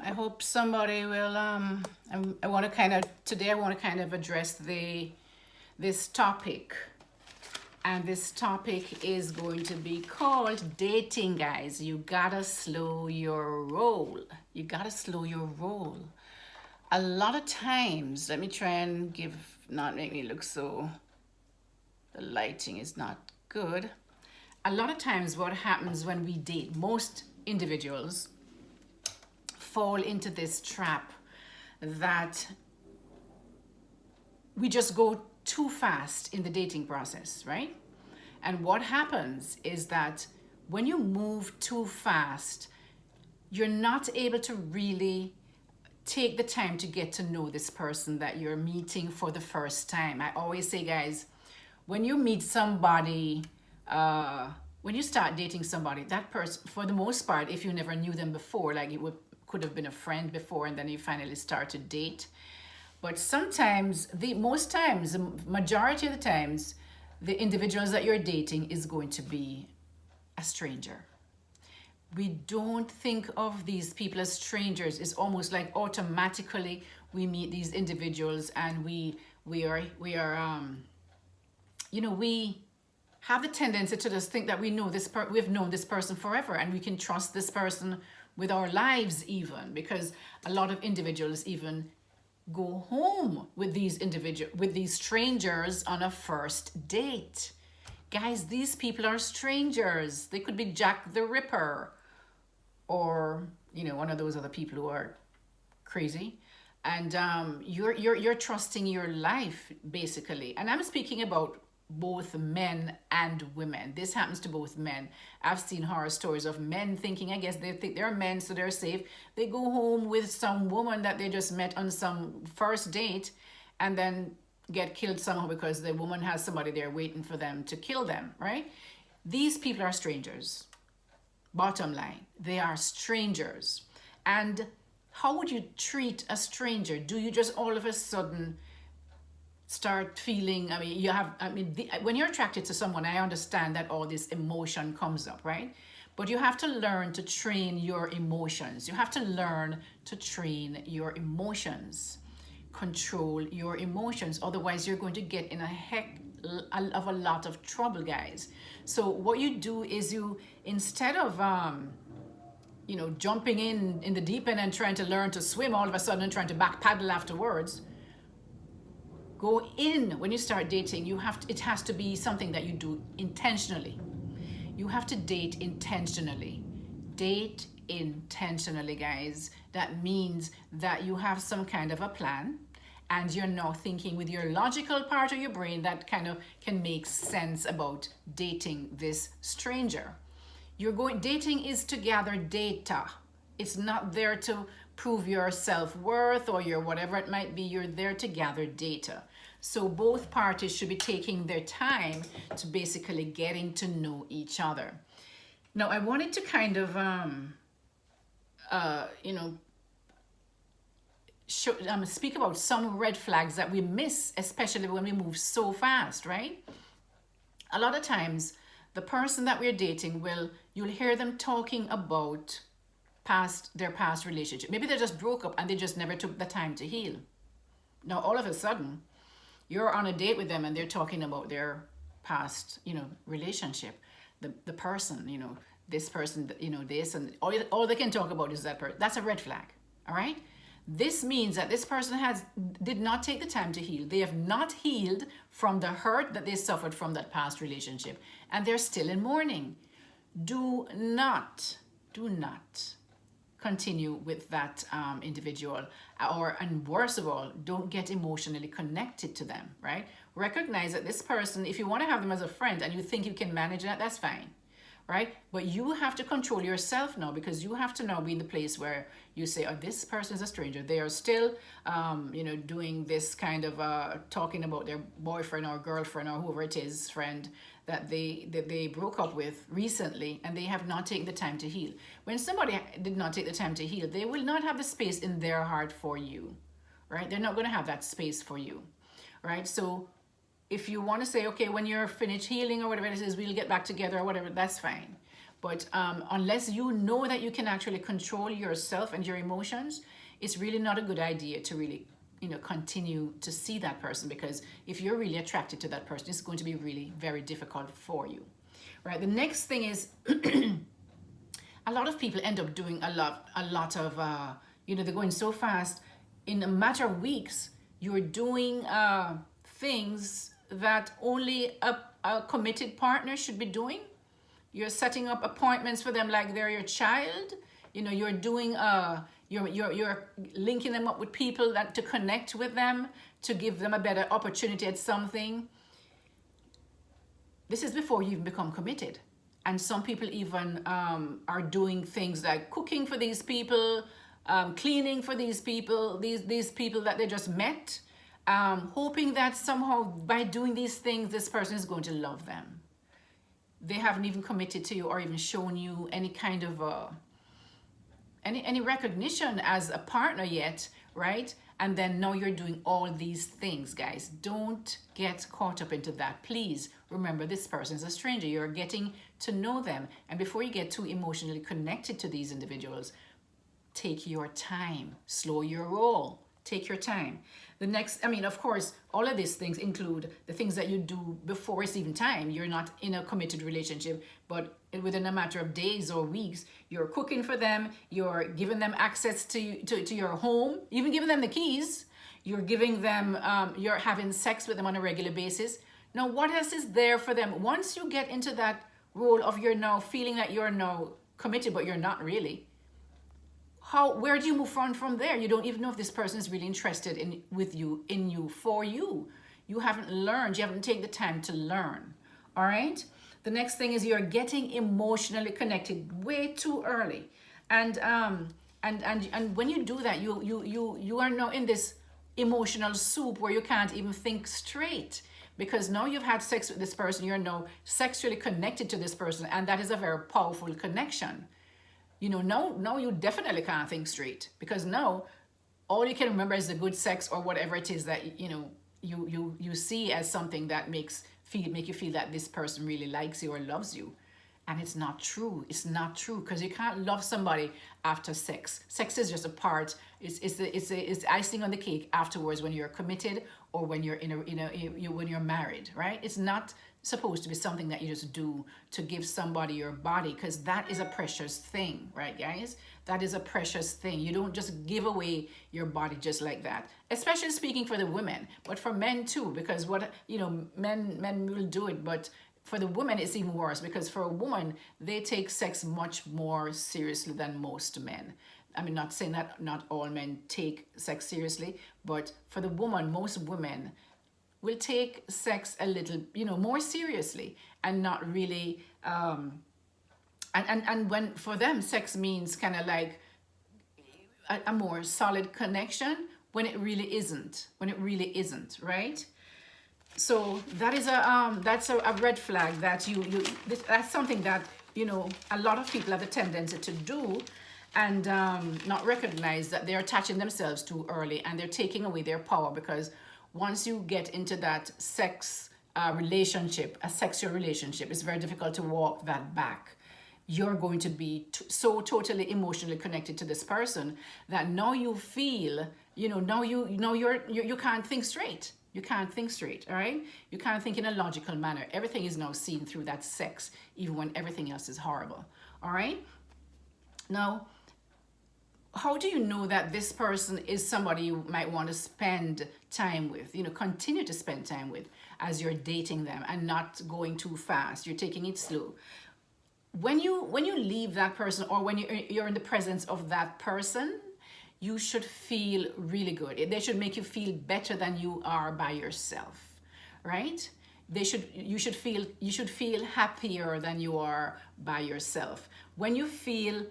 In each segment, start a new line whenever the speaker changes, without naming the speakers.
I hope somebody will. I want to kind of today. I want to kind of address this topic, and this topic is going to be called dating, guys. You gotta slow your roll. You gotta slow your roll. A lot of times, let me try and not make me look so. The lighting is not good. A lot of times, what happens when we date, most individuals fall into this trap that we just go too fast in the dating process, right? And what happens is that when you move too fast, you're not able to really take the time to get to know this person that you're meeting for the first time. I always say, guys, when you meet somebody, when you start dating somebody, that person, for the most part, if you never knew them before, like could have been a friend before and then you finally start to date. But sometimes, most times, the majority of the times, the individuals that you're dating is going to be a stranger. We don't think of these people as strangers. It's almost like automatically we meet these individuals and we have the tendency to just think that we've known this person forever and we can trust this person with our lives, even because a lot of individuals even go home with these strangers on a first date. Guys, these people are strangers. They could be Jack the Ripper or one of those other people who are crazy, and you're trusting your life basically. And I'm speaking about both men and women. This happens to both men. I've seen horror stories of men thinking, I guess they think they're men so they're safe. They go home with some woman that they just met on some first date and then get killed somehow because the woman has somebody there waiting for them to kill them, right? These people are strangers. Bottom line, they are strangers. And how would you treat a stranger? Do you just all of a sudden start feeling, when you're attracted to someone, I understand that all this emotion comes up, right? But you have to learn to train your emotions. You have to learn to train your emotions. Control your emotions. Otherwise, you're going to get in a heck of a lot of trouble, guys. So what you do is instead of jumping in the deep end and trying to learn to swim all of a sudden and trying to back paddle afterwards, go in. When you start dating, it has to be something that you do intentionally. You have to date intentionally. Date intentionally, guys. That means that you have some kind of a plan and you're now thinking with your logical part of your brain that kind of can make sense about dating this stranger. Dating is to gather data. It's not there to prove your self-worth or your whatever it might be. You're there to gather data. So both parties should be taking their time to basically getting to know each other. Now, I wanted to kind of, speak about some red flags that we miss, especially when we move so fast, right? A lot of times, the person that we're dating you'll hear them talking about their past relationship. Maybe they just broke up and they just never took the time to heal. Now, all of a sudden, you're on a date with them and they're talking about their past, relationship. The person, this person, this, and all they can talk about is that person. That's a red flag, all right? This means that this person did not take the time to heal. They have not healed from the hurt that they suffered from that past relationship, and they're still in mourning. Do not continue with that individual, and worst of all, don't get emotionally connected to them, right? Recognize that this person, if you want to have them as a friend and you think you can manage that, that's fine, right? But you have to control yourself now, because you have to now be in the place where you say, oh, this person is a stranger. They are still, doing this kind of talking about their boyfriend or girlfriend or whoever it is, friend, that they broke up with recently, and they have not taken the time to heal. When somebody did not take the time to heal, they will not have the space in their heart for you, right? They're not going to have that space for you, right? So if you want to say, okay, when you're finished healing or whatever it is, we'll get back together or whatever, that's fine. But unless you know that you can actually control yourself and your emotions, it's really not a good idea to really, continue to see that person, because if you're really attracted to that person, it's going to be really very difficult for you. Right? The next thing is a lot of people end up doing a lot of, they're going so fast. In a matter of weeks, you're doing things that only a committed partner should be doing. You're setting up appointments for them like they're your child. You're doing you're linking them up with people that to connect with them, to give them a better opportunity at something. This is before you even become committed. And some people even are doing things like cooking for these people, cleaning for these people, these people that they just met, hoping that somehow by doing these things, this person is going to love them. They haven't even committed to you or even shown you any kind of any recognition as a partner yet, right? And then now you're doing all these things, guys. Don't get caught up into that. Please remember, this person is a stranger. You're getting to know them. And before you get too emotionally connected to these individuals, take your time. Slow your roll. Take your time. The next, of course, all of these things include the things that you do before it's even time. You're not in a committed relationship, but within a matter of days or weeks, you're cooking for them, you're giving them access to your home, even giving them the keys, you're giving them, you're having sex with them on a regular basis. Now, what else is there for them? Once you get into that role of you're now feeling that you're now committed, but you're not really, where do you move on from there? You don't even know if this person is really interested in you, for you. You haven't learned. You haven't taken the time to learn. All right. The next thing is you're getting emotionally connected way too early, and when you do that, you are now in this emotional soup where you can't even think straight, because now you've had sex with this person. You're now sexually connected to this person, and that is a very powerful connection. Now you definitely can't think straight, because now all you can remember is the good sex or whatever it is that you see as something that make you feel that this person really likes you or loves you. And it's not true. It's not true, because you can't love somebody after sex. Sex is just a part. It's icing on the cake afterwards, when you're committed or when you're when you're married, right? It's not supposed to be something that you just do to give somebody your body, because that is a precious thing, right, guys? That is a precious thing. You don't just give away your body just like that, especially speaking for the women, but for men too, because men will do it, but for the women it's even worse, because for a woman, they take sex much more seriously than most men. I'm not saying that not all men take sex seriously, but for the woman, most women will take sex a little, more seriously, and not really, and when for them sex means kind of like a more solid connection, when it really isn't, right? So that is that's a red flag that that's something that a lot of people have a tendency to do, and not recognize that they're attaching themselves too early, and they're taking away their power, because once you get into that sex relationship, a sexual relationship, it's very difficult to walk that back. You're going to be so totally emotionally connected to this person that now you feel, now you can't think straight. You can't think straight, all right? You can't think in a logical manner. Everything is now seen through that sex, even when everything else is horrible, all right? Now, how do you know that this person is somebody you might want to spend time with, continue to spend time with as you're dating them, and not going too fast? You're taking it slow. When you leave that person, or when you're in the presence of that person, you should feel really good. They should make you feel better than you are by yourself, right? You should feel happier than you are by yourself. When you feel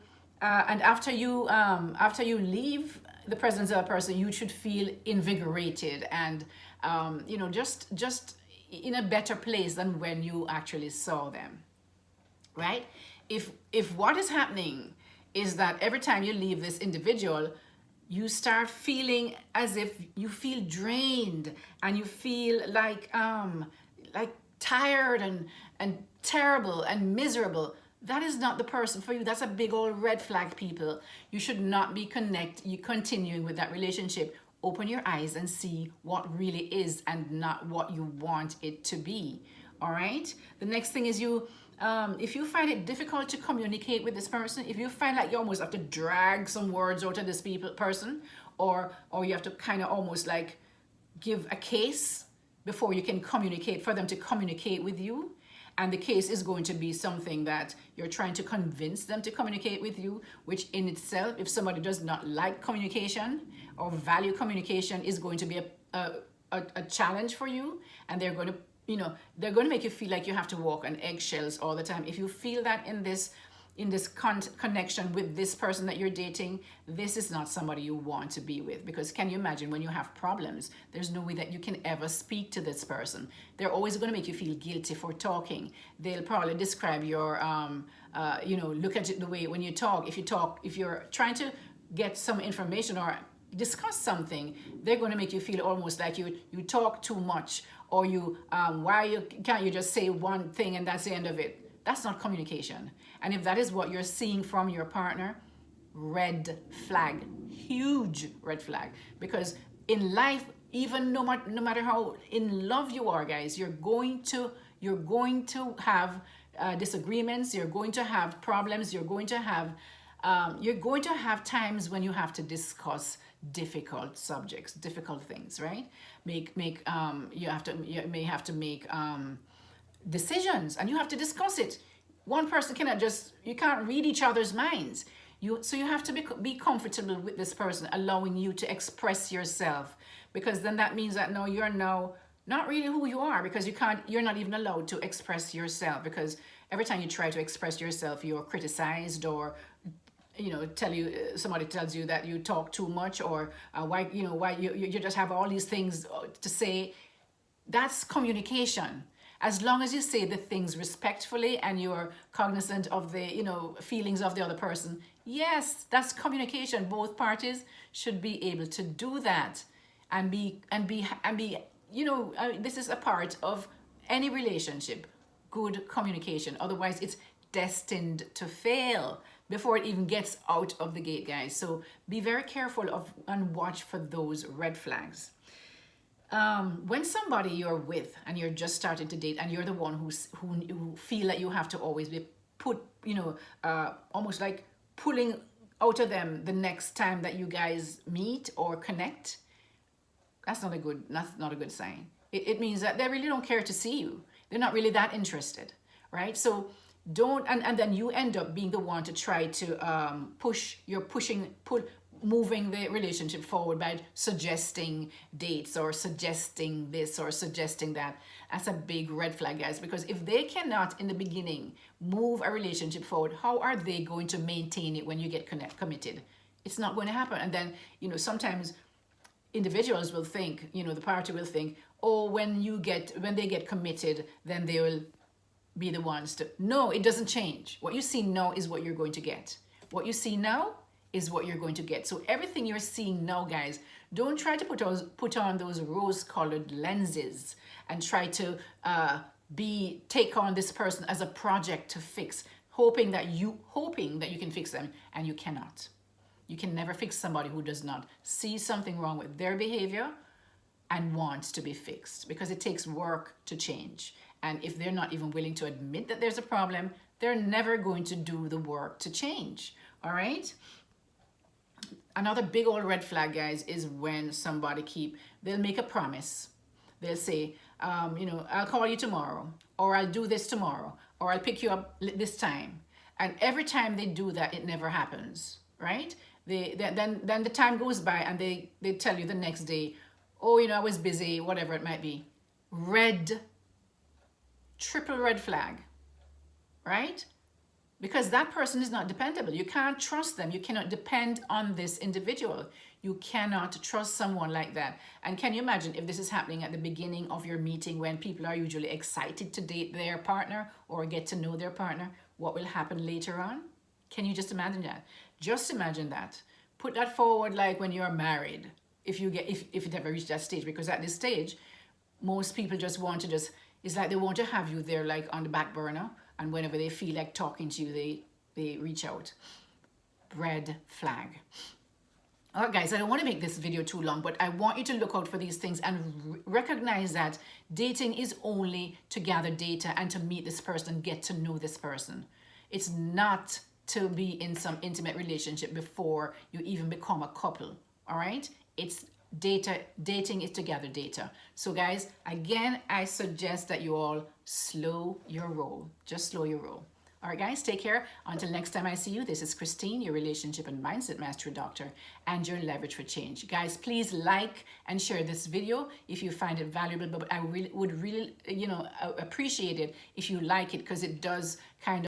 and after you leave the presence of a person, you should feel invigorated and just in a better place than when you actually saw them, right? If what is happening is that every time you leave this individual, you start feeling as if you feel drained, and you feel like tired and terrible and miserable, that is not the person for you. That's a big old red flag, people. You should not be continuing with that relationship. Open your eyes and see what really is and not what you want it to be. All right. The next thing is if you find it difficult to communicate with this person, if you find like you almost have to drag some words out of this person, or you have to kind of almost like give a case before you can communicate, for them to communicate with you, and the case is going to be something that you're trying to convince them to communicate with you, which in itself, if somebody does not like communication or value communication, is going to be a challenge for you, and they're going to make you feel like you have to walk on eggshells all the time. If you feel that in this connection with this person that you're dating, this is not somebody you want to be with, because can you imagine when you have problems, there's no way that you can ever speak to this person. They're always going to make you feel guilty for talking. They'll probably describe your look at it the way when you talk, if you're trying to get some information or discuss something, they're going to make you feel almost like you talk too much, or can't you just say one thing and that's the end of it. That's not communication. And if that is what you're seeing from your partner, red flag, huge red flag. Because in life, even no matter how in love you are, guys, you're going to have disagreements. You're going to have problems. You're going to have times when you have to discuss difficult subjects, difficult things, right? You may have to make decisions, and you have to discuss it. One person you can't read each other's minds. So you have to be comfortable with this person, allowing you to express yourself, because then that means that you're not really who you are, because you're not even allowed to express yourself, because every time you try to express yourself, you're criticized, or somebody tells you that you talk too much, or why you just have all these things to say. That's communication. As long as you say the things respectfully and you're cognizant of the feelings of the other person, yes, that's communication. Both parties should be able to do that, and be this is a part of any relationship, good communication. Otherwise, it's destined to fail before it even gets out of the gate, guys. So be very careful and watch for those red flags. When somebody you're with and you're just starting to date, and you're the one who feel that you have to always be almost like pulling out of them the next time that you guys meet or connect, that's not a good sign. It means that they really don't care to see you. They're not really that interested, right? So and then you end up being the one to try to moving the relationship forward by suggesting dates, or suggesting this, or suggesting that. That's a big red flag, guys, because if they cannot in the beginning move a relationship forward, how are they going to maintain it when you get committed? It's not going to happen. And then sometimes individuals will think, the party will think, oh, when they get committed, then they will be the ones to. No, it doesn't change. What you see now is what you're going to get. What you see now is what you're going to get. So everything you're seeing now, guys, don't try to put on those rose-colored lenses and try to take on this person as a project to fix, hoping that you can fix them, and you cannot. You can never fix somebody who does not see something wrong with their behavior and wants to be fixed, because it takes work to change. And if they're not even willing to admit that there's a problem, they're never going to do the work to change. All right? Another big old red flag, guys, is when somebody they'll make a promise. They'll say, I'll call you tomorrow, or I'll do this tomorrow, or I'll pick you up this time. And every time they do that, it never happens, right? Then the time goes by, and they tell you the next day, oh, I was busy, whatever it might be. Triple red flag, right? Because that person is not dependable. You can't trust them. You cannot depend on this individual. You cannot trust someone like that. And can you imagine if this is happening at the beginning of your meeting, when people are usually excited to date their partner or get to know their partner? What will happen later on? Can you just imagine that? Just imagine that. Put that forward like when you're married, if it ever reached that stage. Because at this stage, most people it's like they want to have you there like on the back burner, and whenever they feel like talking to you, they reach out. Red flag. All right, guys, I don't want to make this video too long, but I want you to look out for these things and recognize that dating is only to gather data and to meet this person, get to know this person. It's not to be in some intimate relationship before you even become a couple, all right? It's dating is to gather data. So guys, again, I suggest that you all slow your roll. Just slow your roll. All right, guys, take care. Until next time I see you, this is Christine, your relationship and mindset mastery doctor, and your leverage for change. Guys, please like and share this video if you find it valuable, but I would really, appreciate it if you like it, because it does kind of